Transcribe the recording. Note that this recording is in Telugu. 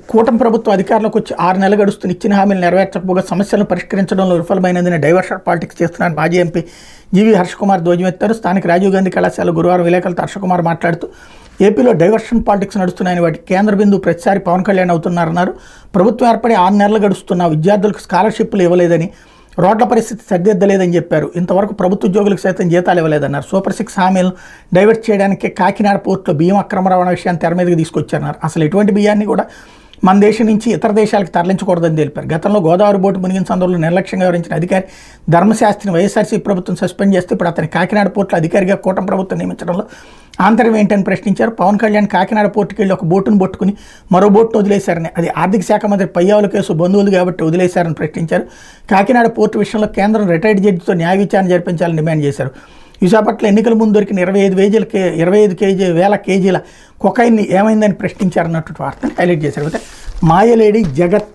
కూటమి ప్రభుత్వం అధికారంలోకి వచ్చి 6 నెలలు గడుస్తున్న ఇచ్చిన హామీలు నెరవేర్చకపోగా సమస్యలను పరిష్కరించడంలో విఫలమైనందున డైవర్షన్ పాలిటిక్స్ చేస్తున్నారని మాజీ ఎంపీ జీవీ హర్షకుమార్ ధ్వజమెత్తారు. స్థానిక రాజీవ్ గాంధీ కళాశాల గురువారం విలేకరులతో హర్షకుమార్ మాట్లాడుతూ ఏపీలో డైవర్షన్ పాలిటిక్స్ నడుస్తున్నాయని వాటి కేంద్ర బిందువు ప్రతిసారి పవన్ కళ్యాణ్ అవుతున్నారన్నారు. ప్రభుత్వం ఏర్పడి 6 నెలలు గడుస్తున్న విద్యార్థులకు స్కాలర్షిప్లు ఇవ్వలేదని, రోడ్ల పరిస్థితి సరిదిద్దలేదని చెప్పారు. ఇంతవరకు ప్రభుత్వ ఉద్యోగులకు సైతం జీతాలు ఇవ్వలేదన్నారు. సూపర్ 6 హామీలను డైవర్ట్ చేయడానికి కాకినాడ పోర్టులో బియ్యం అక్రమ రవాణా విషయాన్ని తెర మీదకి తీసుకొచ్చారన్నారు. అసలు ఎటువంటి బియ్యాన్ని కూడా మన దేశం నుంచి ఇతర దేశాలకు తరలించకూడదని తెలిపారు. గతంలో గోదావరి బోటు మునిగిన సందర్భంలో నిర్లక్ష్యంగా వివరించిన అధికారి ధర్మశాస్త్రిని వైఎస్ఆర్సీ ప్రభుత్వం సస్పెండ్ చేస్తే ఇప్పుడు అతని కాకినాడ పోర్టులో అధికారిగా కూటమి ప్రభుత్వం నియమించడంలో ఆంతర్యం ఏంటని ప్రశ్నించారు. పవన్ కళ్యాణ్ కాకినాడ పోర్టుకి వెళ్ళి ఒక బోటును పట్టుకుని మరో బోటును వదిలేశారని, అది ఆర్థిక శాఖ మంత్రి పయ్యావుల కేసు బంధువులు కాబట్టి వదిలేశారని ప్రశ్నించారు. కాకినాడ పోర్టు విషయంలో కేంద్రం రిటైర్డ్ జడ్జితో న్యాయ విచారణ జరిపించాలని డిమాండ్ చేశారు. విశాఖపట్నం ఎన్నికల ముందు దొరికిన 25,000 కేజీల కొకైన్ని ఏమైందని ప్రశ్నించారన్నట్టు వార్తను హైలైట్ చేశారు. అయితే మాయలేడి జగత్